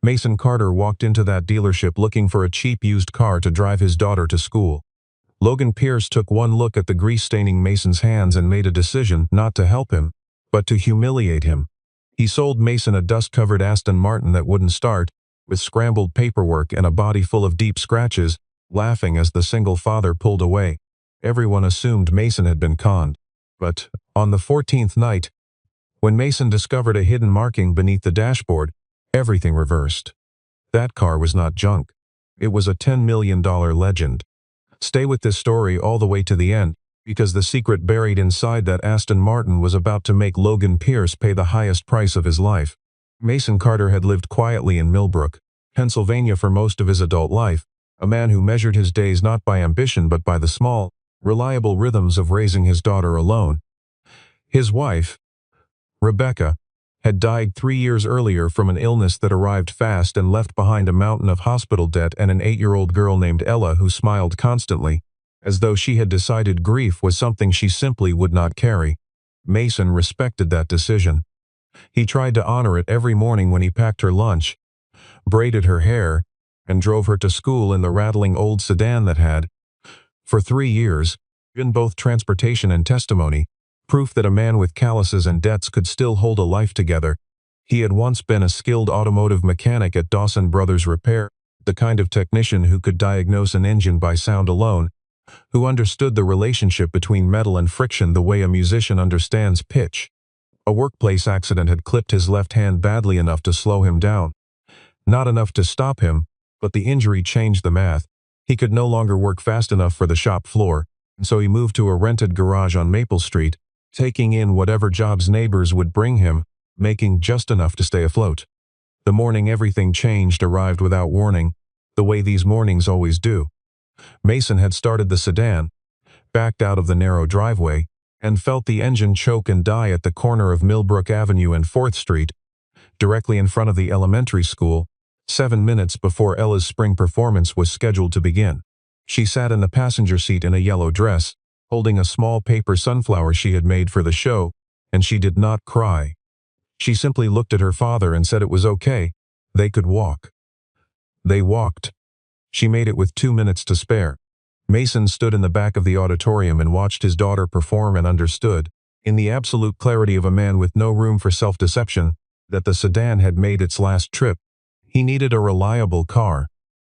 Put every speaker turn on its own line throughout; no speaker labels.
Mason Carter walked into that dealership looking for a cheap used car to drive his daughter to school. Logan Pierce took one look at the grease-staining Mason's hands and made a decision not to help him, but to humiliate him. He sold Mason a dust-covered Aston Martin that wouldn't start, with scrambled paperwork and a body full of deep scratches, laughing as the single father pulled away. Everyone assumed Mason had been conned. But, on the 14th night, when Mason discovered a hidden marking beneath the dashboard, everything reversed. That car was not junk. It was a $10 million legend. Stay with this story all the way to the end, because the secret buried inside that Aston Martin was about to make Logan Pierce pay the highest price of his life. Mason Carter had lived quietly in Millbrook, Pennsylvania for most of his adult life, a man who measured his days not by ambition but by the small, reliable rhythms of raising his daughter alone. His wife, Rebecca, had died 3 years earlier from an illness that arrived fast and left behind a mountain of hospital debt and an 8-year-old girl named Ella who smiled constantly, as though she had decided grief was something she simply would not carry. Mason respected that decision. He tried to honor it every morning when he packed her lunch, braided her hair, and drove her to school in the rattling old sedan that had, for 3 years, been both transportation and testimony, proof that a man with calluses and debts could still hold a life together. He had once been a skilled automotive mechanic at Dawson Brothers Repair, the kind of technician who could diagnose an engine by sound alone, who understood the relationship between metal and friction the way a musician understands pitch. A workplace accident had clipped his left hand badly enough to slow him down. Not enough to stop him, but the injury changed the math. He could no longer work fast enough for the shop floor, and so he moved to a rented garage on Maple Street, taking in whatever jobs neighbors would bring him, making just enough to stay afloat. The morning everything changed arrived without warning, the way these mornings always do. Mason had started the sedan, backed out of the narrow driveway, and felt the engine choke and die at the corner of Millbrook Avenue and 4th Street, directly in front of the elementary school, 7 minutes before Ella's spring performance was scheduled to begin. She sat in the passenger seat in a yellow dress, holding a small paper sunflower she had made for the show, and she did not cry. She simply looked at her father and said it was okay, they could walk. They walked. She made it with 2 minutes to spare. Mason stood in the back of the auditorium and watched his daughter perform and understood, in the absolute clarity of a man with no room for self-deception, that the sedan had made its last trip. He needed a reliable car.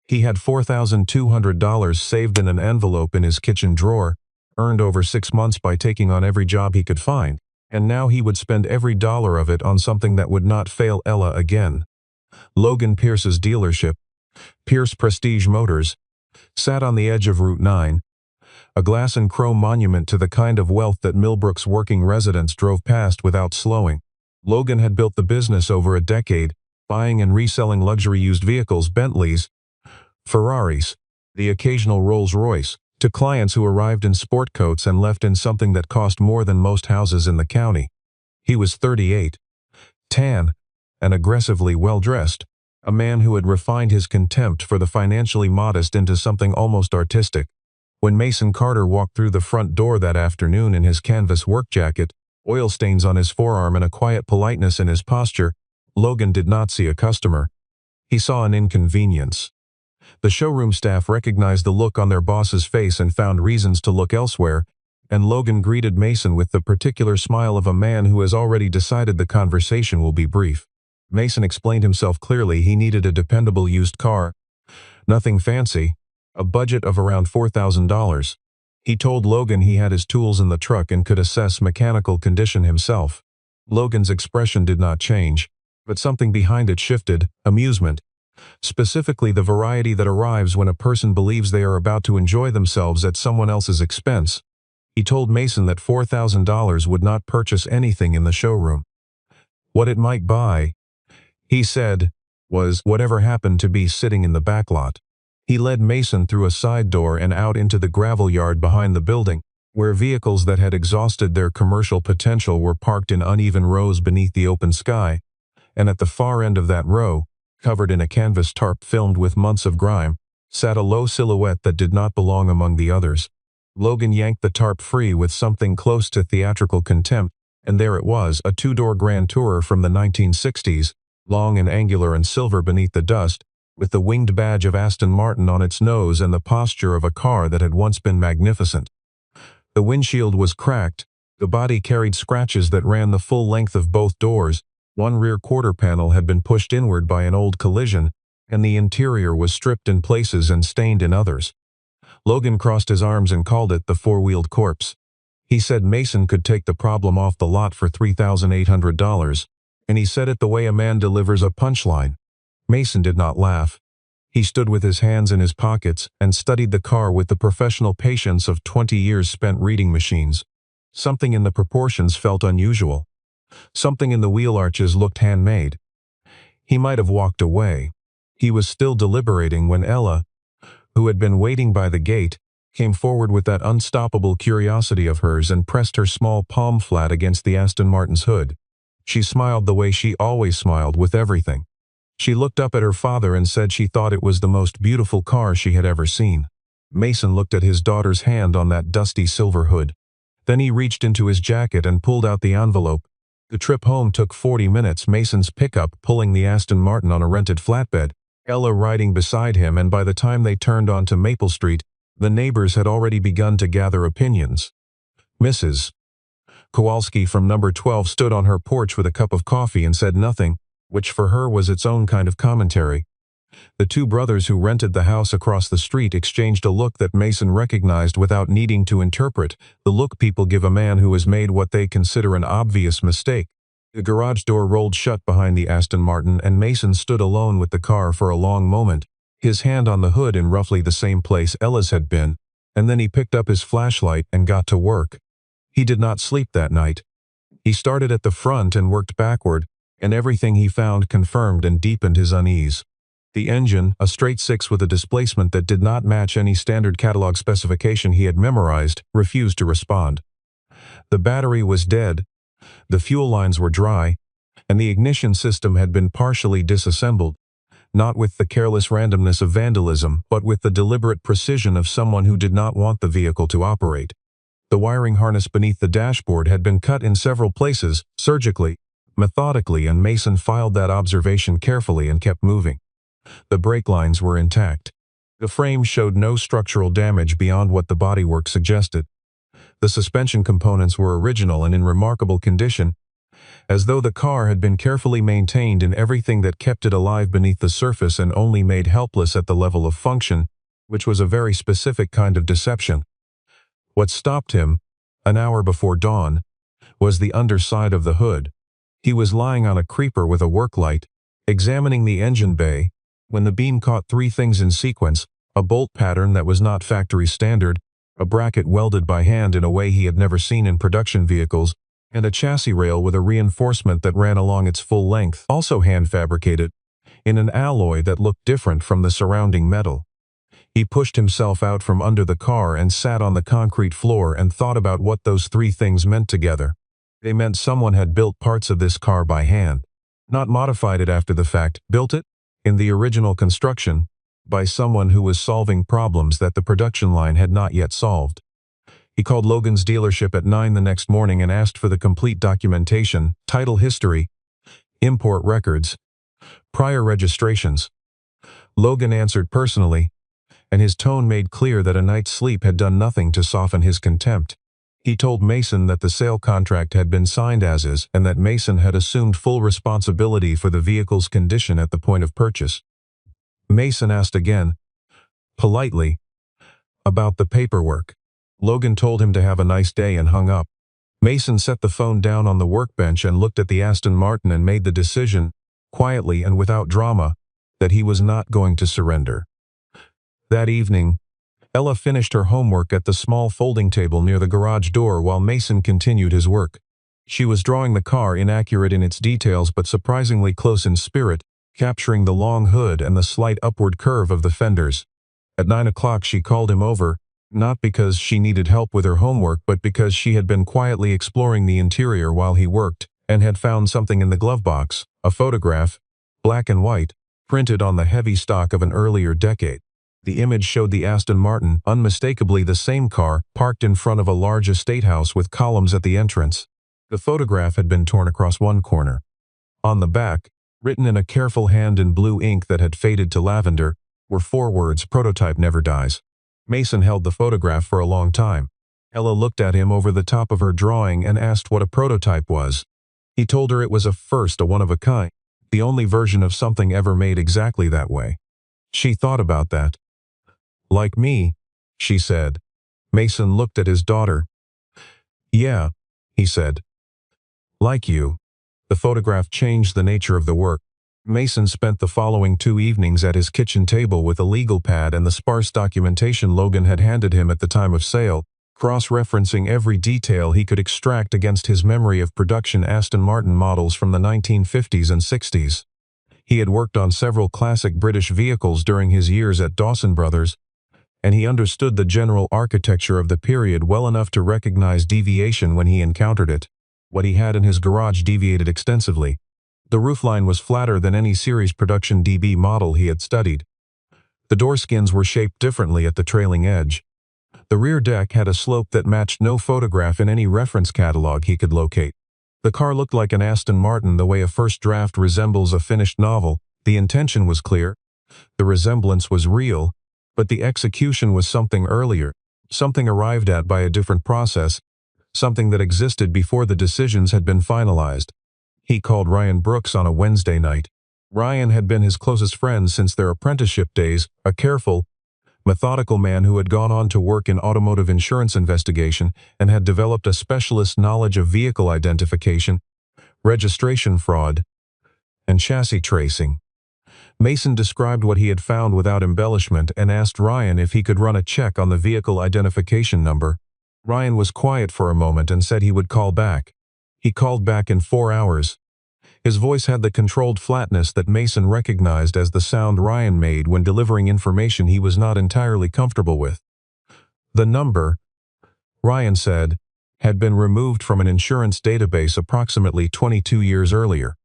He had $4,200 saved in an envelope in his kitchen drawer, earned over 6 months by taking on every job he could find, and now he would spend every dollar of it on something that would not fail Ella again. Logan Pierce's dealership, Pierce Prestige Motors, sat on the edge of Route 9, a glass and chrome monument to the kind of wealth that Millbrook's working residents drove past without slowing. Logan had built the business over a decade, buying and reselling luxury used vehicles, Bentleys, Ferraris, the occasional Rolls-Royce, to clients who arrived in sport coats and left in something that cost more than most houses in the county. He was 38, tan, and aggressively well-dressed, a man who had refined his contempt for the financially modest into something almost artistic. When Mason Carter walked through the front door that afternoon in his canvas work jacket, oil stains on his forearm and a quiet politeness in his posture, Logan did not see a customer. He saw an inconvenience. The showroom staff recognized the look on their boss's face and found reasons to look elsewhere, and Logan greeted Mason with the particular smile of a man who has already decided the conversation will be brief. Mason explained himself clearly. He needed a dependable used car. Nothing fancy. A budget of around $4,000. He told Logan he had his tools in the truck and could assess mechanical condition himself. Logan's expression did not change, but something behind it shifted: amusement. Specifically the variety that arrives when a person believes they are about to enjoy themselves at someone else's expense. He told Mason that $4,000 would not purchase anything in the showroom. What it might buy, he said, was whatever happened to be sitting in the back lot. He led Mason through a side door and out into the gravel yard behind the building, where vehicles that had exhausted their commercial potential were parked in uneven rows beneath the open sky, and at the far end of that row, covered in a canvas tarp filmed with months of grime, sat a low silhouette that did not belong among the others. Logan yanked the tarp free with something close to theatrical contempt, and there it was, a two-door Grand Tourer from the 1960s, long and angular and silver beneath the dust, with the winged badge of Aston Martin on its nose and the posture of a car that had once been magnificent. The windshield was cracked, the body carried scratches that ran the full length of both doors, one rear quarter panel had been pushed inward by an old collision, and the interior was stripped in places and stained in others. Logan crossed his arms and called it the four-wheeled corpse. He said Mason could take the problem off the lot for $3,800, and he said it the way a man delivers a punchline. Mason did not laugh. He stood with his hands in his pockets and studied the car with the professional patience of 20 years spent reading machines. Something in the proportions felt unusual. Something in the wheel arches looked handmade. He might have walked away. He was still deliberating when Ella, who had been waiting by the gate, came forward with that unstoppable curiosity of hers and pressed her small palm flat against the Aston Martin's hood. She smiled the way she always smiled with everything. She looked up at her father and said she thought it was the most beautiful car she had ever seen. Mason looked at his daughter's hand on that dusty silver hood. Then he reached into his jacket and pulled out the envelope. The trip home took 40 minutes, Mason's pickup pulling the Aston Martin on a rented flatbed, Ella riding beside him, and by the time they turned onto Maple Street, the neighbors had already begun to gather opinions. Mrs. Kowalski from number 12 stood on her porch with a cup of coffee and said nothing, which for her was its own kind of commentary. The two brothers who rented the house across the street exchanged a look that Mason recognized without needing to interpret, the look people give a man who has made what they consider an obvious mistake. The garage door rolled shut behind the Aston Martin and Mason stood alone with the car for a long moment, his hand on the hood in roughly the same place Ella's had been, and then he picked up his flashlight and got to work. He did not sleep that night. He started at the front and worked backward, and everything he found confirmed and deepened his unease. The engine, a straight six with a displacement that did not match any standard catalog specification he had memorized, refused to respond. The battery was dead, the fuel lines were dry, and the ignition system had been partially disassembled, not with the careless randomness of vandalism, but with the deliberate precision of someone who did not want the vehicle to operate. The wiring harness beneath the dashboard had been cut in several places, surgically, methodically, and Mason filed that observation carefully and kept moving. The brake lines were intact. The frame showed no structural damage beyond what the bodywork suggested. The suspension components were original and in remarkable condition, as though the car had been carefully maintained in everything that kept it alive beneath the surface and only made helpless at the level of function, which was a very specific kind of deception. What stopped him, an hour before dawn, was the underside of the hood. He was lying on a creeper with a work light, examining the engine bay, when the beam caught three things in sequence: a bolt pattern that was not factory standard, a bracket welded by hand in a way he had never seen in production vehicles, and a chassis rail with a reinforcement that ran along its full length, also hand-fabricated, in an alloy that looked different from the surrounding metal. He pushed himself out from under the car and sat on the concrete floor and thought about what those three things meant together. They meant someone had built parts of this car by hand, not modified it after the fact, built it, in the original construction, by someone who was solving problems that the production line had not yet solved. He called Logan's dealership at 9 the next morning and asked for the complete documentation, title history, import records, prior registrations. Logan answered personally, and his tone made clear that a night's sleep had done nothing to soften his contempt. He told Mason that the sale contract had been signed as is and that Mason had assumed full responsibility for the vehicle's condition at the point of purchase. Mason asked again, politely, about the paperwork. Logan told him to have a nice day and hung up. Mason set the phone down on the workbench and looked at the Aston Martin and made the decision, quietly and without drama, that he was not going to surrender. That evening, Ella finished her homework at the small folding table near the garage door while Mason continued his work. She was drawing the car, inaccurate in its details but surprisingly close in spirit, capturing the long hood and the slight upward curve of the fenders. At 9 o'clock she called him over, not because she needed help with her homework but because she had been quietly exploring the interior while he worked, and had found something in the glove box, a photograph, black and white, printed on the heavy stock of an earlier decade. The image showed the Aston Martin, unmistakably the same car, parked in front of a large estate house with columns at the entrance. The photograph had been torn across one corner. On the back, Written in a careful hand in blue ink that had faded to lavender, were 4 words: "Prototype never dies." Mason held the photograph for a long time. Ella looked at him over the top of her drawing and asked what a prototype was. He told her it was a first, a one-of-a-kind, the only version of something ever made exactly that way. She thought about that. "Like me," she said. Mason looked at his daughter. "Yeah," he said. "Like you." The photograph changed the nature of the work. Mason spent the following 2 evenings at his kitchen table with a legal pad and the sparse documentation Logan had handed him at the time of sale, cross-referencing every detail he could extract against his memory of production Aston Martin models from the 1950s and 60s. He had worked on several classic British vehicles during his years at Dawson Brothers, and he understood the general architecture of the period well enough to recognize deviation when he encountered it. What he had in his garage deviated extensively. The roofline was flatter than any series production DB model he had studied. The door skins were shaped differently at the trailing edge. The rear deck had a slope that matched no photograph in any reference catalog he could locate. The car looked like an Aston Martin the way a first draft resembles a finished novel. The intention was clear. The resemblance was real, but the execution was something earlier, something arrived at by a different process, something that existed before the decisions had been finalized. He called Ryan Brooks on a Wednesday night. Ryan had been his closest friend since their apprenticeship days, a careful, methodical man who had gone on to work in automotive insurance investigation and had developed a specialist knowledge of vehicle identification, registration fraud, and chassis tracing. Mason described what he had found without embellishment and asked Ryan if he could run a check on the vehicle identification number. Ryan was quiet for a moment and said he would call back. He called back in 4 hours. His voice had the controlled flatness that Mason recognized as the sound Ryan made when delivering information he was not entirely comfortable with. The number, Ryan said, had been removed from an insurance database approximately 22 years earlier.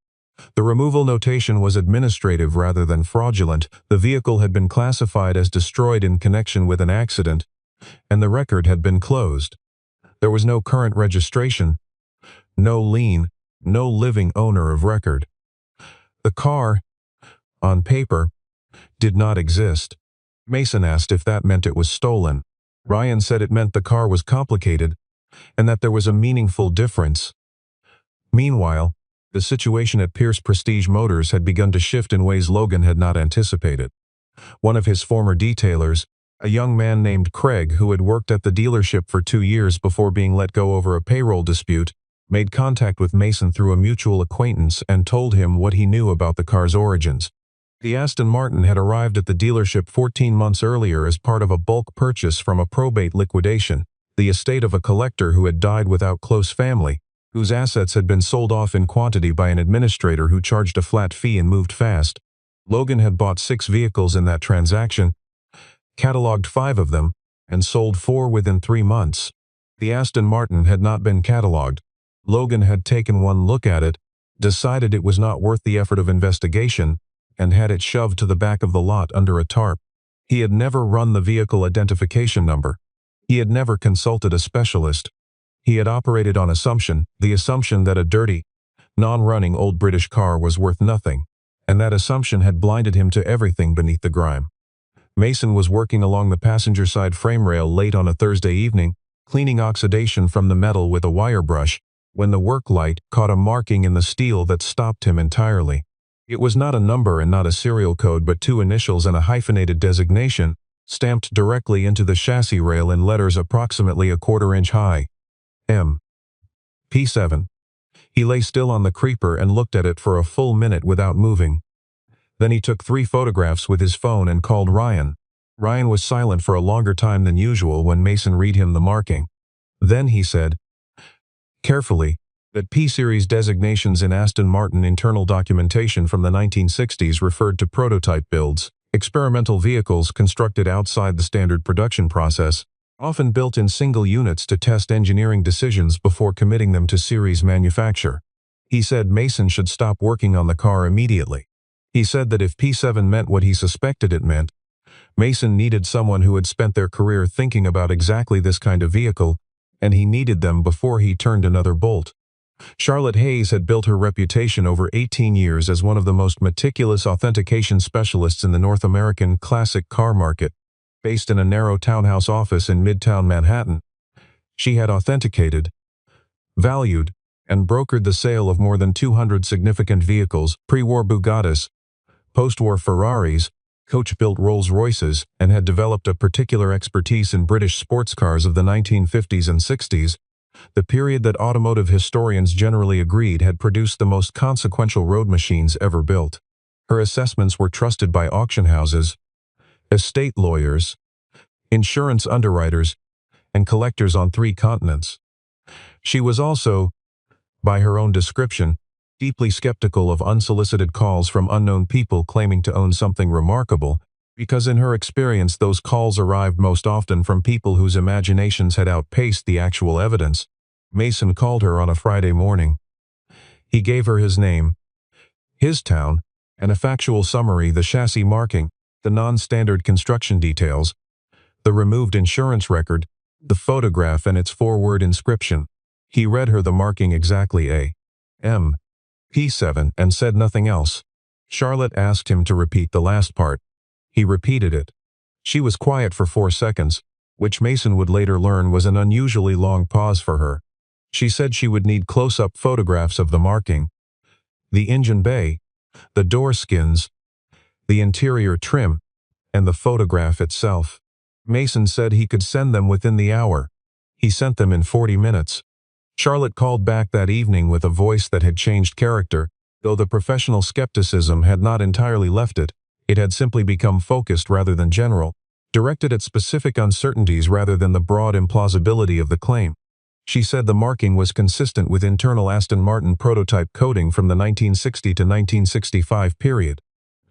The removal notation was administrative rather than fraudulent. The vehicle had been classified as destroyed in connection with an accident, and the record had been closed. There was no current registration, no lien, no living owner of record. The car, on paper, did not exist. Mason asked if that meant it was stolen. Ryan said it meant the car was complicated, and that there was a meaningful difference. Meanwhile, the situation at Pierce Prestige Motors had begun to shift in ways Logan had not anticipated. One of his former detailers, a young man named Craig who had worked at the dealership for 2 years before being let go over a payroll dispute, made contact with Mason through a mutual acquaintance and told him what he knew about the car's origins. The Aston Martin had arrived at the dealership 14 months earlier as part of a bulk purchase from a probate liquidation, the estate of a collector who had died without close family, whose assets had been sold off in quantity by an administrator who charged a flat fee and moved fast. Logan had bought 6 vehicles in that transaction, cataloged 5 of them, and sold 4 within 3 months. The Aston Martin had not been cataloged. Logan had taken one look at it, decided it was not worth the effort of investigation, and had it shoved to the back of the lot under a tarp. He had never run the vehicle identification number. He had never consulted a specialist. He had operated on assumption, the assumption that a dirty, non-running old British car was worth nothing, and that assumption had blinded him to everything beneath the grime. Mason was working along the passenger side frame rail late on a Thursday evening, cleaning oxidation from the metal with a wire brush, when the work light caught a marking in the steel that stopped him entirely. It was not a number and not a serial code but 2 initials and a hyphenated designation, stamped directly into the chassis rail in letters approximately a 1/4 inch high. M. P7. He lay still on the creeper and looked at it for a full minute without moving. Then he took 3 photographs with his phone and called Ryan. Ryan was silent for a longer time than usual when Mason read him the marking. Then he said, carefully, that P-Series designations in Aston Martin internal documentation from the 1960s referred to prototype builds, experimental vehicles constructed outside the standard production process, often built in single units to test engineering decisions before committing them to series manufacture. He said Mason should stop working on the car immediately. He said that if P7 meant what he suspected it meant, Mason needed someone who had spent their career thinking about exactly this kind of vehicle, and he needed them before he turned another bolt. Charlotte Hayes had built her reputation over 18 years as one of the most meticulous authentication specialists in the North American classic car market. Based in a narrow townhouse office in Midtown Manhattan, she had authenticated, valued, and brokered the sale of more than 200 significant vehicles, pre-war Bugattis, post-war Ferraris, coach-built Rolls-Royces, and had developed a particular expertise in British sports cars of the 1950s and 60s, the period that automotive historians generally agreed had produced the most consequential road machines ever built. Her assessments were trusted by auction houses, estate lawyers, insurance underwriters, and collectors on 3 continents. She was also, by her own description, deeply skeptical of unsolicited calls from unknown people claiming to own something remarkable, because in her experience those calls arrived most often from people whose imaginations had outpaced the actual evidence. Mason called her on a Friday morning. He gave her his name, his town, and a factual summary: the chassis marking, the non-standard construction details, the removed insurance record, the photograph and its 4-word inscription. He read her the marking exactly, A.M. P7, and said nothing else. Charlotte asked him to repeat the last part. He repeated it. She was quiet for 4 seconds, which Mason would later learn was an unusually long pause for her. She said she would need close-up photographs of the marking, the engine bay, the door skins, the interior trim, and the photograph itself. Mason said he could send them within the hour. He sent them in 40 minutes. Charlotte called back that evening with a voice that had changed character. Though the professional skepticism had not entirely left it, it had simply become focused rather than general, directed at specific uncertainties rather than the broad implausibility of the claim. She said the marking was consistent with internal Aston Martin prototype coding from the 1960 to 1965 period.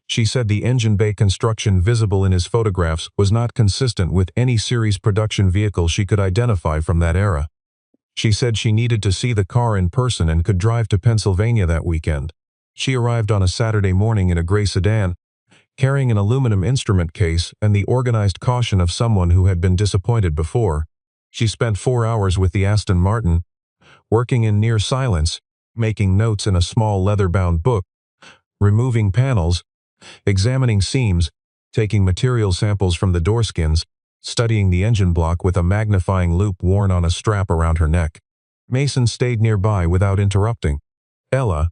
She said the engine bay construction visible in his photographs was not consistent with any series production vehicle she could identify from that era. She said she needed to see the car in person and could drive to Pennsylvania that weekend. She arrived on a Saturday morning in a gray sedan, carrying an aluminum instrument case and the organized caution of someone who had been disappointed before. She spent 4 hours with the Aston Martin, working in near silence, making notes in a small leather-bound book, removing panels, examining seams, taking material samples from the door skins, studying the engine block with a magnifying loupe worn on a strap around her neck. Mason stayed nearby without interrupting. Ella,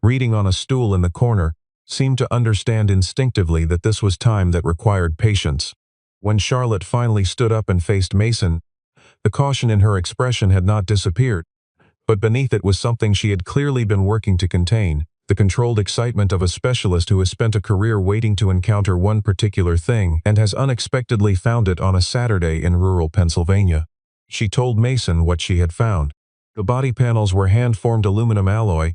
reading on a stool in the corner, seemed to understand instinctively that this was time that required patience. When Charlotte finally stood up and faced Mason, the caution in her expression had not disappeared, but beneath it was something she had clearly been working to contain: the controlled excitement of a specialist who has spent a career waiting to encounter one particular thing and has unexpectedly found it on a Saturday in rural Pennsylvania. She told Mason what she had found. The body panels were hand-formed aluminum alloy,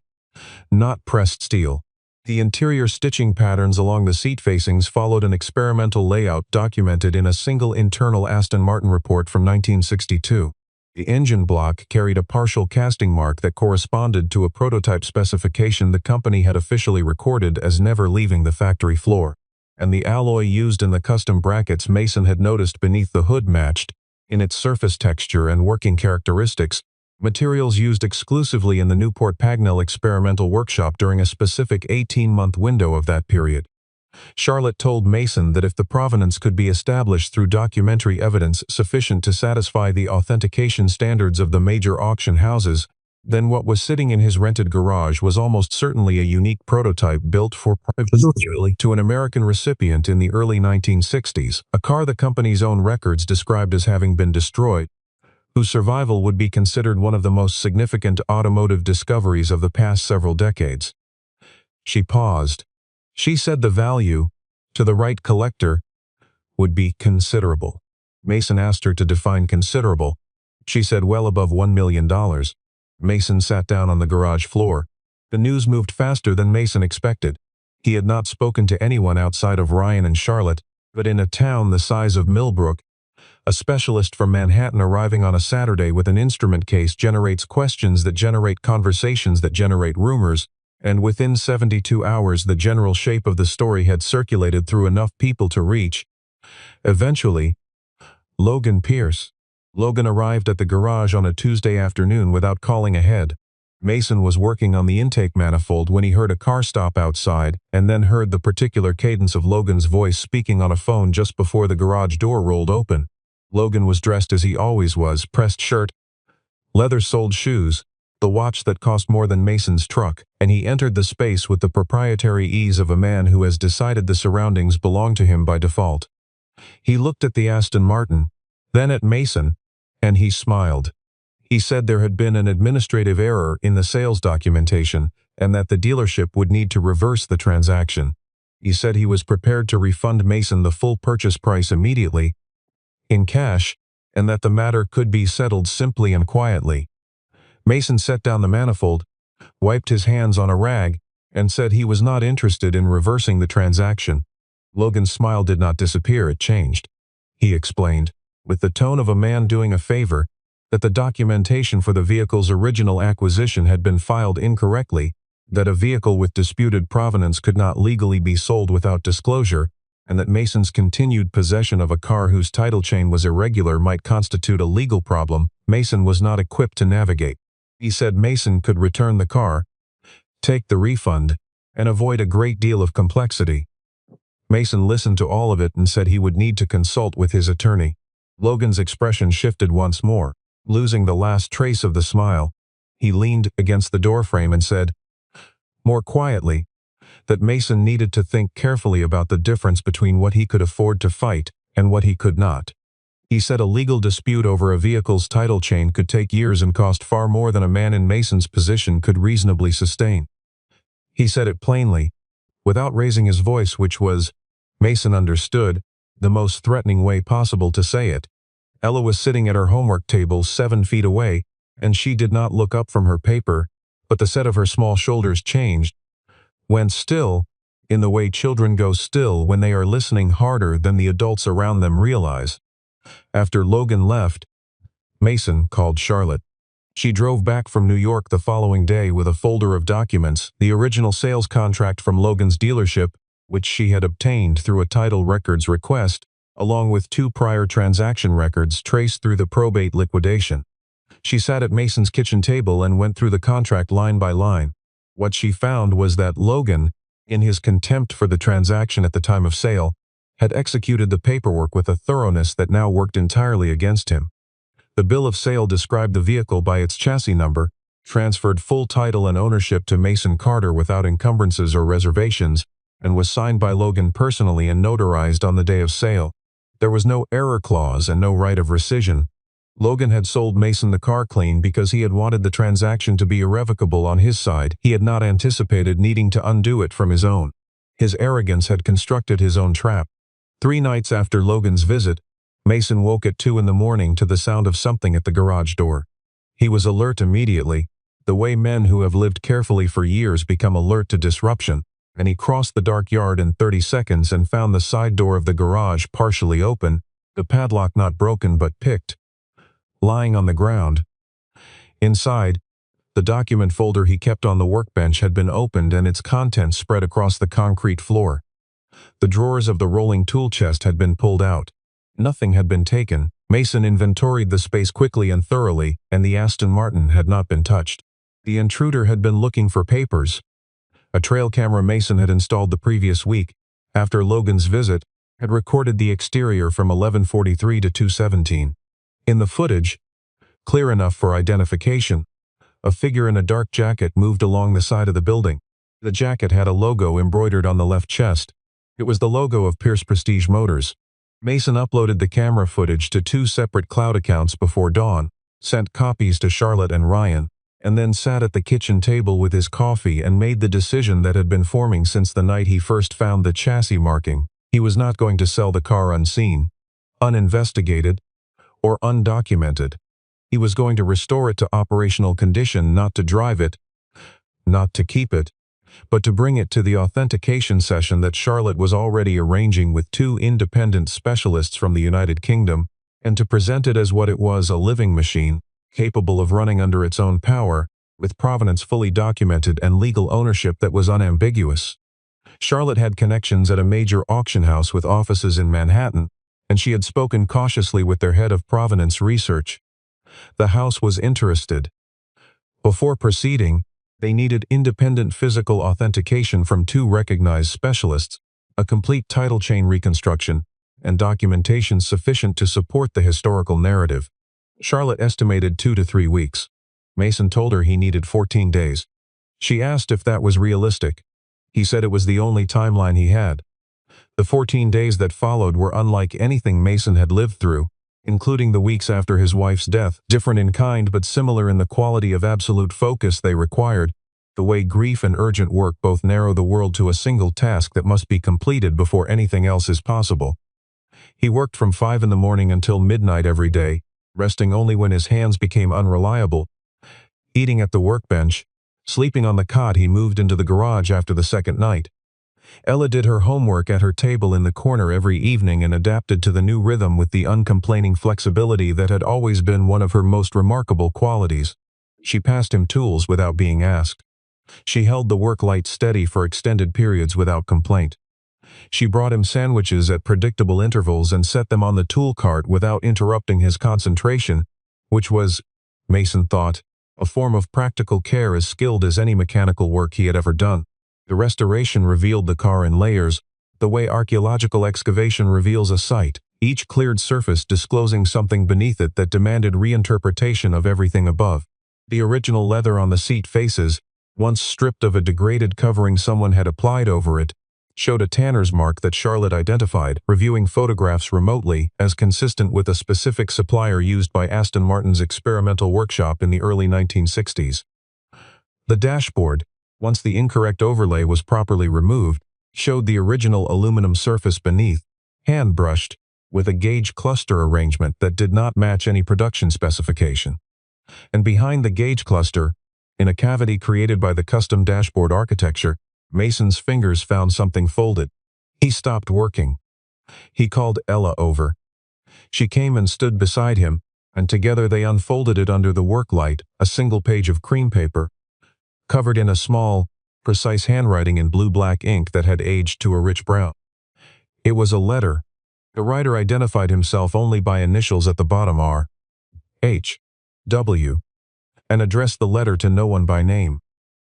not pressed steel. The interior stitching patterns along the seat facings followed an experimental layout documented in a single internal Aston Martin report from 1962. The engine block carried a partial casting mark that corresponded to a prototype specification the company had officially recorded as never leaving the factory floor, and the alloy used in the custom brackets Mason had noticed beneath the hood matched, in its surface texture and working characteristics, materials used exclusively in the Newport Pagnell experimental workshop during a specific 18-month window of that period. Charlotte told Mason that if the provenance could be established through documentary evidence sufficient to satisfy the authentication standards of the major auction houses, then what was sitting in his rented garage was almost certainly a unique prototype built for private use to an American recipient in the early 1960s, a car the company's own records described as having been destroyed, whose survival would be considered one of the most significant automotive discoveries of the past several decades. She paused. She said the value, to the right collector, would be considerable. Mason asked her to define considerable. She said well above $1 million. Mason sat down on the garage floor. The news moved faster than Mason expected. He had not spoken to anyone outside of Ryan and Charlotte, but in a town the size of Millbrook, a specialist from Manhattan arriving on a Saturday with an instrument case generates questions that generate conversations that generate rumors, and within 72 hours the general shape of the story had circulated through enough people to reach, eventually, Logan Pierce. Logan arrived at the garage on a Tuesday afternoon without calling ahead. Mason was working on the intake manifold when he heard a car stop outside and then heard the particular cadence of Logan's voice speaking on a phone just before the garage door rolled open. Logan was dressed as he always was, pressed shirt, leather-soled shoes, the watch that cost more than Mason's truck, and he entered the space with the proprietary ease of a man who has decided the surroundings belong to him by default. He looked at the Aston Martin, then at Mason, and he smiled. He said there had been an administrative error in the sales documentation and that the dealership would need to reverse the transaction. He said he was prepared to refund Mason the full purchase price immediately, in cash, and that the matter could be settled simply and quietly. Mason set down the manifold, wiped his hands on a rag, and said he was not interested in reversing the transaction. Logan's smile did not disappear, it changed. He explained, with the tone of a man doing a favor, that the documentation for the vehicle's original acquisition had been filed incorrectly, that a vehicle with disputed provenance could not legally be sold without disclosure, and that Mason's continued possession of a car whose title chain was irregular might constitute a legal problem Mason was not equipped to navigate. He said Mason could return the car, take the refund, and avoid a great deal of complexity. Mason listened to all of it and said he would need to consult with his attorney. Logan's expression shifted once more. Losing the last trace of the smile, he leaned against the doorframe and said, more quietly, that Mason needed to think carefully about the difference between what he could afford to fight and what he could not. He said a legal dispute over a vehicle's title chain could take years and cost far more than a man in Mason's position could reasonably sustain. He said it plainly, without raising his voice, which was, Mason understood, the most threatening way possible to say it. Ella was sitting at her homework table 7 feet away, and she did not look up from her paper, but the set of her small shoulders changed, went still, in the way children go still when they are listening harder than the adults around them realize. After Logan left, Mason called Charlotte. She drove back from New York the following day with a folder of documents, the original sales contract from Logan's dealership, which she had obtained through a title records request, along with 2 prior transaction records traced through the probate liquidation. She sat at Mason's kitchen table and went through the contract line by line. What she found was that Logan, in his contempt for the transaction at the time of sale, had executed the paperwork with a thoroughness that now worked entirely against him. The bill of sale described the vehicle by its chassis number, transferred full title and ownership to Mason Carter without encumbrances or reservations, and was signed by Logan personally and notarized on the day of sale. There was no error clause and no right of rescission. Logan had sold Mason the car clean because he had wanted the transaction to be irrevocable on his side. He had not anticipated needing to undo it from his own. His arrogance had constructed his own trap. 3 nights after Logan's visit, Mason woke at 2 in the morning to the sound of something at the garage door. He was alert immediately, the way men who have lived carefully for years become alert to disruption, and he crossed the dark yard in 30 seconds and found the side door of the garage partially open, the padlock not broken but picked, lying on the ground. Inside, the document folder he kept on the workbench had been opened and its contents spread across the concrete floor. The drawers of the rolling tool chest had been pulled out. Nothing had been taken. Mason inventoried the space quickly and thoroughly, and the Aston Martin had not been touched. The intruder had been looking for papers. A trail camera Mason had installed the previous week, after Logan's visit, had recorded the exterior from 11:43 to 2:17. In the footage, clear enough for identification, a figure in a dark jacket moved along the side of the building. The jacket had a logo embroidered on the left chest. It was the logo of Pierce Prestige Motors. Mason uploaded the camera footage to 2 separate cloud accounts before dawn, sent copies to Charlotte and Ryan, and then sat at the kitchen table with his coffee and made the decision that had been forming since the night he first found the chassis marking. He was not going to sell the car unseen, uninvestigated, or undocumented. He was going to restore it to operational condition, not to drive it, not to keep it, but to bring it to the authentication session that Charlotte was already arranging with 2 independent specialists from the United Kingdom, and to present it as what it was, a living machine, capable of running under its own power, with provenance fully documented and legal ownership that was unambiguous. Charlotte had connections at a major auction house with offices in Manhattan, and she had spoken cautiously with their head of provenance research. The house was interested. Before proceeding, they needed independent physical authentication from 2 recognized specialists, a complete title chain reconstruction, and documentation sufficient to support the historical narrative. Charlotte estimated 2 to 3 weeks. Mason told her he needed 14 days. She asked if that was realistic. He said it was the only timeline he had. The 14 days that followed were unlike anything Mason had lived through, including the weeks after his wife's death, different in kind but similar in the quality of absolute focus they required, the way grief and urgent work both narrow the world to a single task that must be completed before anything else is possible. He worked from 5 in the morning until midnight every day, resting only when his hands became unreliable, eating at the workbench, sleeping on the cot he moved into the garage after the second night. Ella did her homework at her table in the corner every evening and adapted to the new rhythm with the uncomplaining flexibility that had always been one of her most remarkable qualities. She passed him tools without being asked. She held the work light steady for extended periods without complaint. She brought him sandwiches at predictable intervals and set them on the tool cart without interrupting his concentration, which was, Mason thought, a form of practical care as skilled as any mechanical work he had ever done. The restoration revealed the car in layers, the way archaeological excavation reveals a site, each cleared surface disclosing something beneath it that demanded reinterpretation of everything above. The original leather on the seat faces, once stripped of a degraded covering someone had applied over it, showed a tanner's mark that Charlotte identified, reviewing photographs remotely, as consistent with a specific supplier used by Aston Martin's experimental workshop in the early 1960s. The dashboard, once the incorrect overlay was properly removed, showed the original aluminum surface beneath, hand-brushed, with a gauge cluster arrangement that did not match any production specification. And behind the gauge cluster, in a cavity created by the custom dashboard architecture, Mason's fingers found something folded. He stopped working. He called Ella over. She came and stood beside him, and together they unfolded it under the work light, a single page of cream paper, covered in a small, precise handwriting in blue-black ink that had aged to a rich brown. It was a letter. The writer identified himself only by initials at the bottom R. H. W. and addressed the letter to no one by name.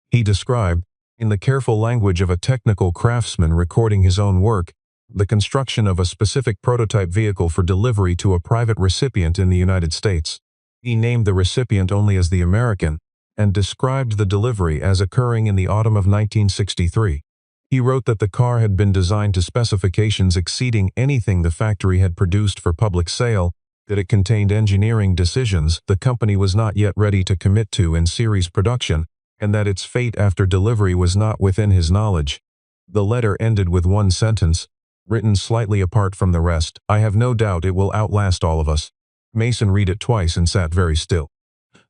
He described, in the careful language of a technical craftsman recording his own work, the construction of a specific prototype vehicle for delivery to a private recipient in the United States. He named the recipient only as the American, and described the delivery as occurring in the autumn of 1963. He wrote that the car had been designed to specifications exceeding anything the factory had produced for public sale, that it contained engineering decisions the company was not yet ready to commit to in series production, and that its fate after delivery was not within his knowledge. The letter ended with one sentence, written slightly apart from the rest: "I have no doubt it will outlast all of us." Mason read it twice and sat very still.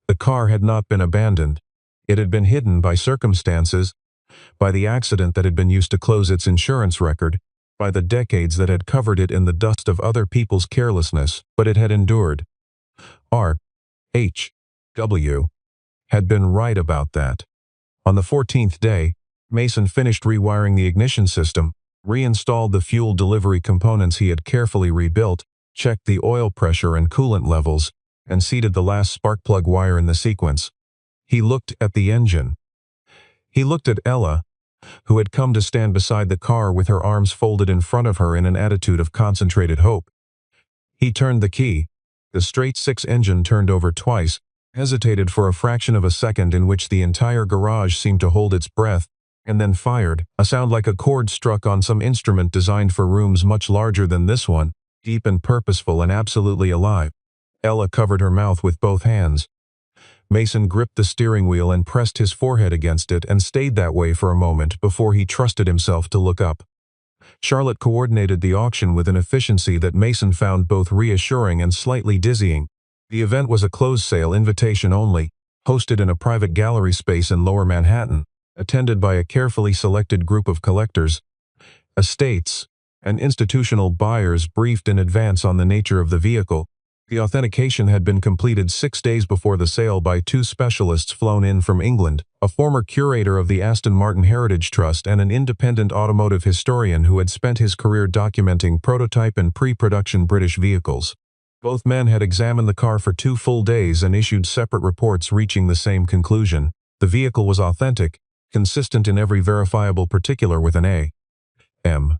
The car had not been abandoned. It had been hidden by circumstances, by the accident that had been used to close its insurance record, by the decades that had covered it in the dust of other people's carelessness, but it had endured. R. H. W. had been right about that. On the 14th day, Mason finished rewiring the ignition system, reinstalled the fuel delivery components he had carefully rebuilt, checked the oil pressure and coolant levels, and seated the last spark plug wire in the sequence. He looked at the engine. He looked at Ella, who had come to stand beside the car with her arms folded in front of her in an attitude of concentrated hope. He turned the key. The straight-six engine turned over twice, hesitated for a fraction of a second in which the entire garage seemed to hold its breath, and then fired, a sound like a chord struck on some instrument designed for rooms much larger than this one, deep and purposeful and absolutely alive. Ella covered her mouth with both hands. Mason gripped the steering wheel and pressed his forehead against it and stayed that way for a moment before he trusted himself to look up. Charlotte coordinated the auction with an efficiency that Mason found both reassuring and slightly dizzying. The event was a closed sale, invitation only, hosted in a private gallery space in Lower Manhattan, attended by a carefully selected group of collectors, estates, and institutional buyers briefed in advance on the nature of the vehicle. The authentication had been completed 6 days before the sale by 2 specialists flown in from England, a former curator of the Aston Martin Heritage Trust and an independent automotive historian who had spent his career documenting prototype and pre-production British vehicles. Both men had examined the car for 2 full days and issued separate reports reaching the same conclusion. The vehicle was authentic, consistent in every verifiable particular with an A.M.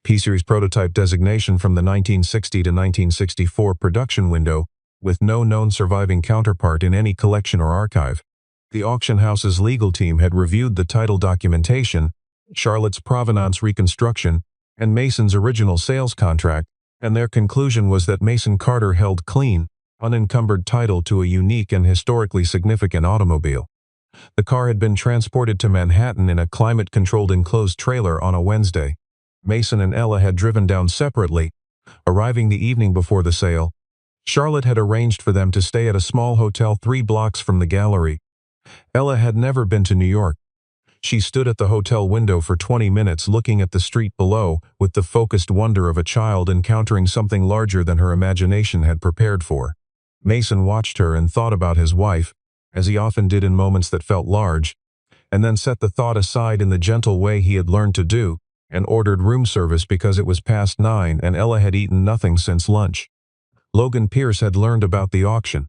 P-Series prototype designation from the 1960 to 1964 production window, with no known surviving counterpart in any collection or archive. The auction house's legal team had reviewed the title documentation, Charlotte's provenance reconstruction, and Mason's original sales contract, and their conclusion was that Mason Carter held clean, unencumbered title to a unique and historically significant automobile. The car had been transported to Manhattan in a climate-controlled enclosed trailer on a Wednesday. Mason and Ella had driven down separately, arriving the evening before the sale. Charlotte had arranged for them to stay at a small hotel 3 blocks from the gallery. Ella had never been to New York. She stood at the hotel window for 20 minutes looking at the street below with the focused wonder of a child encountering something larger than her imagination had prepared for. Mason watched her and thought about his wife, as he often did in moments that felt large, and then set the thought aside in the gentle way he had learned to do, and ordered room service because it was past 9 and Ella had eaten nothing since lunch. Logan Pierce had learned about the auction.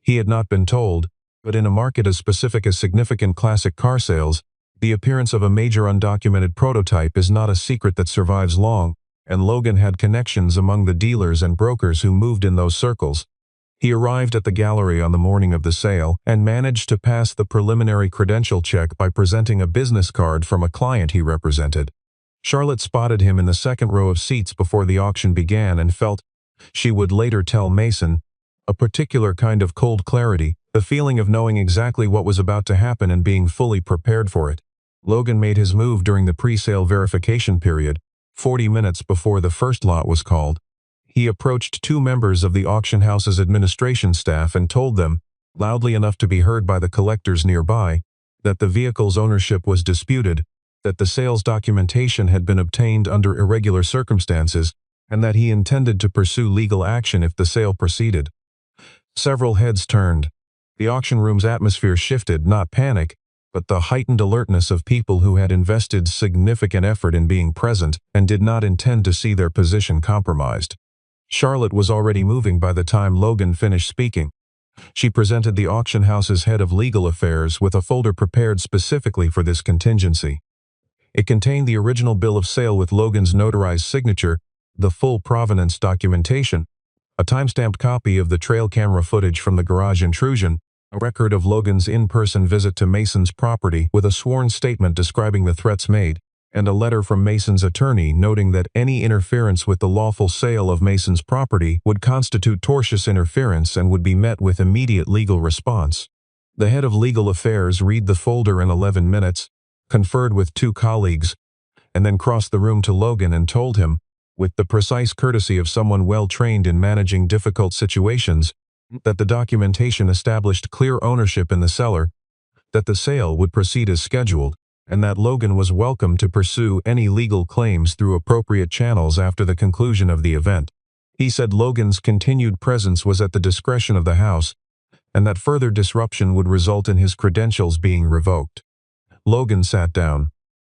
He had not been told, but in a market as specific as significant classic car sales, the appearance of a major undocumented prototype is not a secret that survives long, and Logan had connections among the dealers and brokers who moved in those circles. He arrived at the gallery on the morning of the sale and managed to pass the preliminary credential check by presenting a business card from a client he represented. Charlotte spotted him in the second row of seats before the auction began and felt, she would later tell Mason, a particular kind of cold clarity, the feeling of knowing exactly what was about to happen and being fully prepared for it. Logan made his move during the pre-sale verification period, 40 minutes before the first lot was called. He approached 2 members of the auction house's administration staff and told them, loudly enough to be heard by the collectors nearby, that the vehicle's ownership was disputed, that the sales documentation had been obtained under irregular circumstances, and that he intended to pursue legal action if the sale proceeded. Several heads turned. The auction room's atmosphere shifted, not panic, but the heightened alertness of people who had invested significant effort in being present and did not intend to see their position compromised. Charlotte was already moving by the time Logan finished speaking. She presented the auction house's head of legal affairs with a folder prepared specifically for this contingency. It contained the original bill of sale with Logan's notarized signature, the full provenance documentation, a time-stamped copy of the trail camera footage from the garage intrusion, a record of Logan's in-person visit to Mason's property with a sworn statement describing the threats made, and a letter from Mason's attorney noting that any interference with the lawful sale of Mason's property would constitute tortious interference and would be met with immediate legal response. The head of legal affairs read the folder in 11 minutes, conferred with 2 colleagues, and then crossed the room to Logan and told him, with the precise courtesy of someone well-trained in managing difficult situations, that the documentation established clear ownership in the seller, that the sale would proceed as scheduled, and that Logan was welcome to pursue any legal claims through appropriate channels after the conclusion of the event. He said Logan's continued presence was at the discretion of the house, and that further disruption would result in his credentials being revoked. Logan sat down.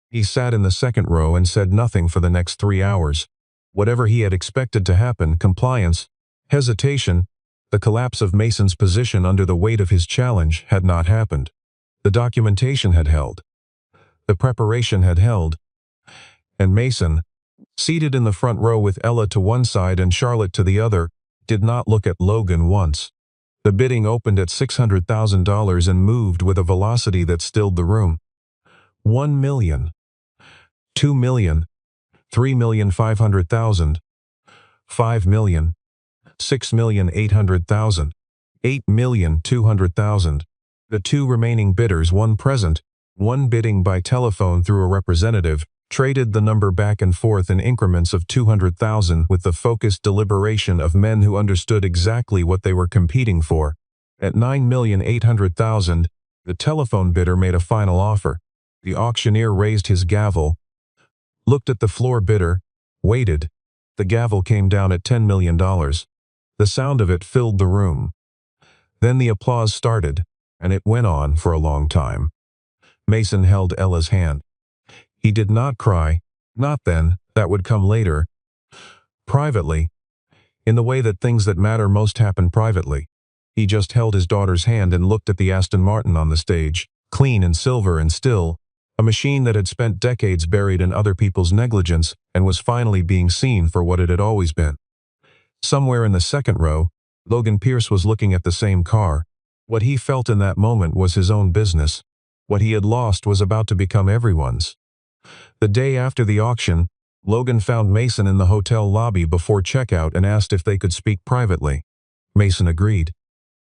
He sat in the second row and said nothing for the next 3 hours. Whatever he had expected to happen, compliance, hesitation, the collapse of Mason's position under the weight of his challenge had not happened. The documentation had held. The preparation had held. And Mason, seated in the front row with Ella to one side and Charlotte to the other, did not look at Logan once. The bidding opened at $600,000 and moved with a velocity that stilled the room. 1 million. 2 million. 3,500,000, 5 million, 6,800,000, 8,200,000. The 2 remaining bidders, one present, one bidding by telephone through a representative, traded the number back and forth in increments of 200,000 with the focused deliberation of men who understood exactly what they were competing for. At 9,800,000, the telephone bidder made a final offer. The auctioneer raised his gavel, looked at the floor bidder, waited. The gavel came down at $10 million. The sound of it filled the room. Then the applause started, and it went on for a long time. Mason held Ella's hand. He did not cry, not then, that would come later. Privately, in the way that things that matter most happen privately. He just held his daughter's hand and looked at the Aston Martin on the stage, clean and silver and still, a machine that had spent decades buried in other people's negligence and was finally being seen for what it had always been. Somewhere in the second row, Logan Pierce was looking at the same car. What he felt in that moment was his own business. What he had lost was about to become everyone's. The day after the auction, Logan found Mason in the hotel lobby before checkout and asked if they could speak privately. Mason agreed.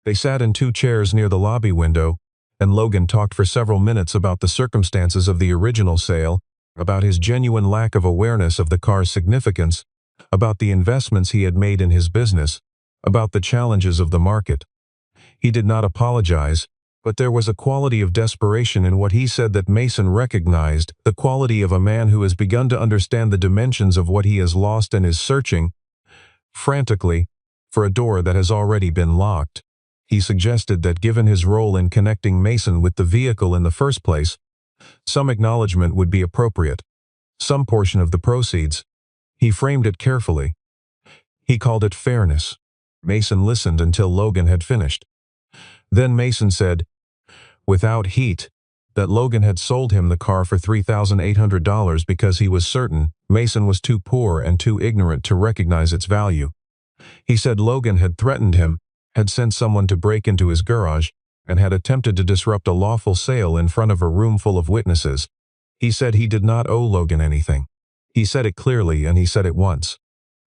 They sat in two chairs near the lobby window, and Logan talked for several minutes about the circumstances of the original sale, about his genuine lack of awareness of the car's significance, about the investments he had made in his business, about the challenges of the market. He did not apologize, but there was a quality of desperation in what he said that Mason recognized, the quality of a man who has begun to understand the dimensions of what he has lost and is searching, frantically, for a door that has already been locked. He suggested that given his role in connecting Mason with the vehicle in the first place, some acknowledgement would be appropriate. Some portion of the proceeds. He framed it carefully. He called it fairness. Mason listened until Logan had finished. Then Mason said, without heat, that Logan had sold him the car for $3,800 because he was certain Mason was too poor and too ignorant to recognize its value. He said Logan had threatened him, had sent someone to break into his garage, and had attempted to disrupt a lawful sale in front of a room full of witnesses. He said he did not owe Logan anything. He said it clearly, and he said it once.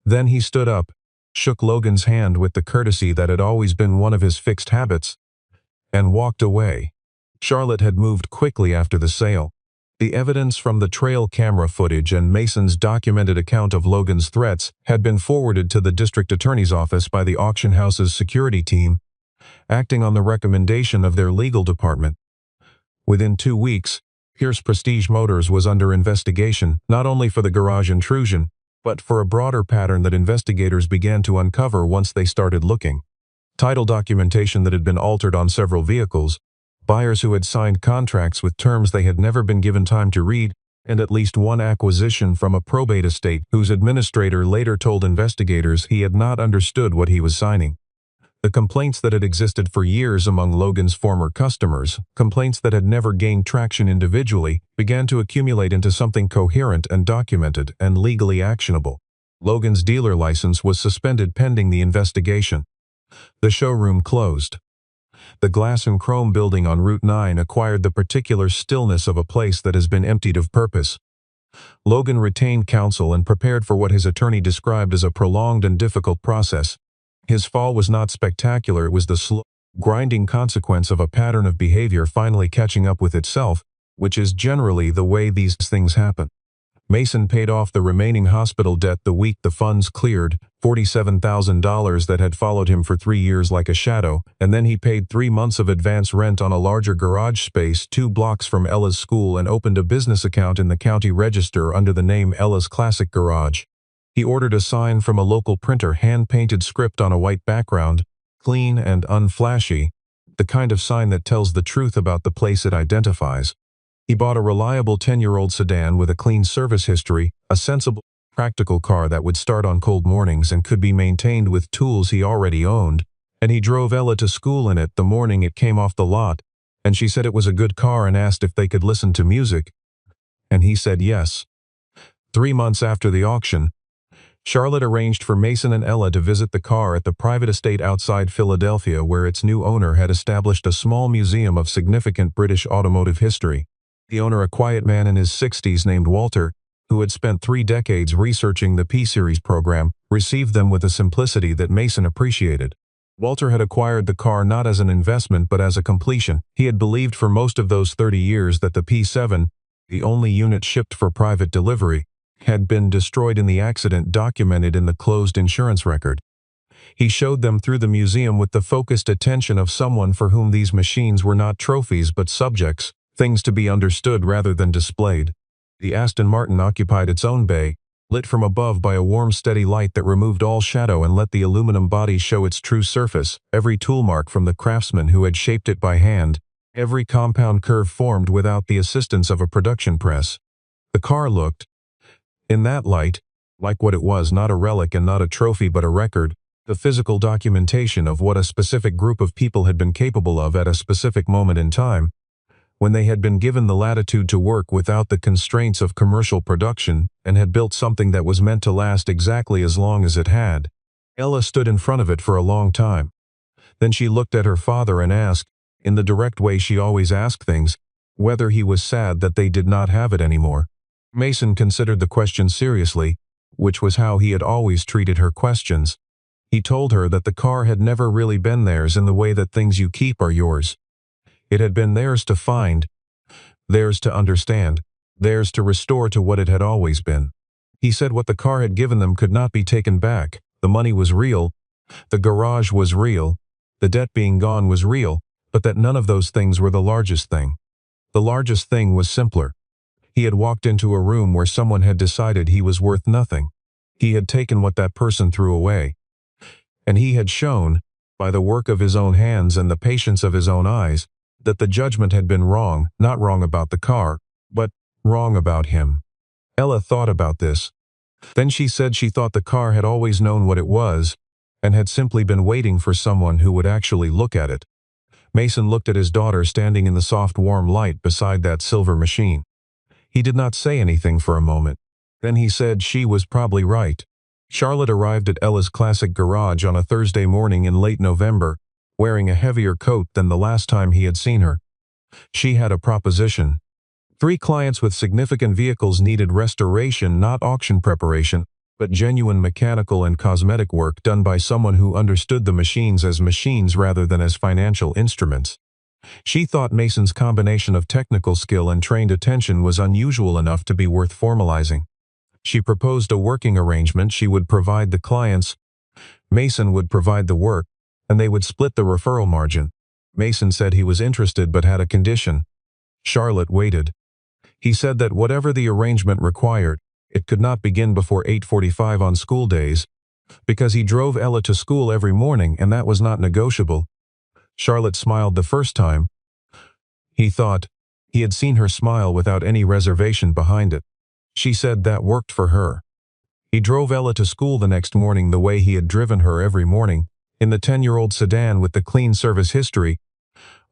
Then he stood up, shook Logan's hand with the courtesy that had always been one of his fixed habits, and walked away. Charlotte had moved quickly after the sale. The evidence from the trail camera footage and Mason's documented account of Logan's threats had been forwarded to the district attorney's office by the auction house's security team, acting on the recommendation of their legal department. Within 2 weeks, Pierce Prestige Motors was under investigation, not only for the garage intrusion, but for a broader pattern that investigators began to uncover once they started looking. Title documentation that had been altered on several vehicles, buyers who had signed contracts with terms they had never been given time to read, and at least one acquisition from a probate estate whose administrator later told investigators he had not understood what he was signing. The complaints that had existed for years among Logan's former customers, complaints that had never gained traction individually, began to accumulate into something coherent and documented and legally actionable. Logan's dealer license was suspended pending the investigation. The showroom closed. The glass and chrome building on Route 9 acquired the particular stillness of a place that has been emptied of purpose. Logan retained counsel and prepared for what his attorney described as a prolonged and difficult process. His fall was not spectacular, it was the slow, grinding consequence of a pattern of behavior finally catching up with itself, which is generally the way these things happen. Mason paid off the remaining hospital debt the week the funds cleared, $47,000 that had followed him for 3 years like a shadow, and then he paid 3 months of advance rent on a larger garage space 2 blocks from Ella's school and opened a business account in the county register under the name Ella's Classic Garage. He ordered a sign from a local printer, hand-painted script on a white background, clean and unflashy, the kind of sign that tells the truth about the place it identifies. He bought a reliable 10-year-old sedan with a clean service history, a sensible, practical car that would start on cold mornings and could be maintained with tools he already owned, and he drove Ella to school in it the morning it came off the lot, and she said it was a good car and asked if they could listen to music, and he said yes. 3 months after the auction, Charlotte arranged for Mason and Ella to visit the car at the private estate outside Philadelphia where its new owner had established a small museum of significant British automotive history. The owner, a quiet man in his 60s named Walter, who had spent 3 decades researching the P-Series program, received them with a simplicity that Mason appreciated. Walter had acquired the car not as an investment but as a completion. He had believed for most of those 30 years that the P7, the only unit shipped for private delivery, had been destroyed in the accident documented in the closed insurance record. He showed them through the museum with the focused attention of someone for whom these machines were not trophies but subjects, things to be understood rather than displayed. The Aston Martin occupied its own bay, lit from above by a warm steady light that removed all shadow and let the aluminum body show its true surface, every tool mark from the craftsman who had shaped it by hand, every compound curve formed without the assistance of a production press. The car looked, in that light, like what it was, not a relic and not a trophy but a record, The physical documentation of what a specific group of people had been capable of at a specific moment in time, when they had been given the latitude to work without the constraints of commercial production and had built something that was meant to last exactly as long as it had. Ella stood in front of it for a long time. Then she looked at her father and asked, in the direct way she always asked things, whether he was sad that they did not have it anymore. Mason considered the question seriously, which was how he had always treated her questions. He told her that the car had never really been theirs in the way that things you keep are yours. It had been theirs to find, theirs to understand, theirs to restore to what it had always been. He said what the car had given them could not be taken back. The money was real, the garage was real, the debt being gone was real, but that none of those things were the largest thing. The largest thing was simpler. He had walked into a room where someone had decided he was worth nothing. He had taken what that person threw away. And he had shown, by the work of his own hands and the patience of his own eyes, that the judgment had been wrong, not wrong about the car, but wrong about him. Ella thought about this. Then she said she thought the car had always known what it was, and had simply been waiting for someone who would actually look at it. Mason looked at his daughter standing in the soft warm light beside that silver machine. He did not say anything for a moment. Then he said she was probably right. Charlotte arrived at Ella's classic garage on a Thursday morning in late November, wearing a heavier coat than the last time he had seen her. She had a proposition. 3 clients with significant vehicles needed restoration, not auction preparation, but genuine mechanical and cosmetic work done by someone who understood the machines as machines rather than as financial instruments. She thought Mason's combination of technical skill and trained attention was unusual enough to be worth formalizing. She proposed a working arrangement. She would provide the clients, Mason would provide the work, and they would split the referral margin. Mason said he was interested but had a condition. Charlotte waited. He said that whatever the arrangement required, it could not begin before 8:45 on school days, because he drove Ella to school every morning and that was not negotiable. Charlotte smiled the first time. He thought he had seen her smile without any reservation behind it. She said that worked for her. He drove Ella to school the next morning the way he had driven her every morning, in the 10-year-old sedan with the clean service history,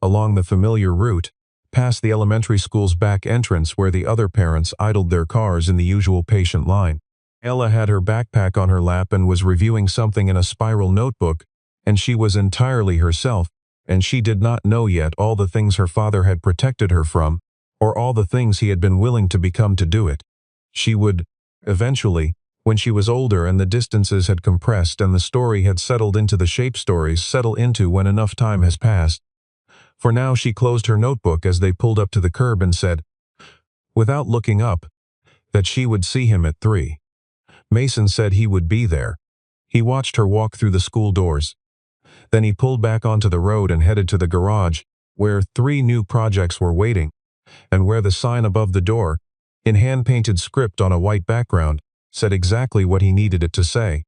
along the familiar route, past the elementary school's back entrance where the other parents idled their cars in the usual patient line. Ella had her backpack on her lap and was reviewing something in a spiral notebook, and she was entirely herself, and she did not know yet all the things her father had protected her from, or all the things he had been willing to become to do it. She would, eventually, when she was older and the distances had compressed and the story had settled into the shape stories settle into when enough time has passed. For now she closed her notebook as they pulled up to the curb and said, without looking up, that she would see him at 3. Mason said he would be there. He watched her walk through the school doors. Then he pulled back onto the road and headed to the garage, where 3 new projects were waiting, and where the sign above the door, in hand-painted script on a white background, said exactly what he needed it to say.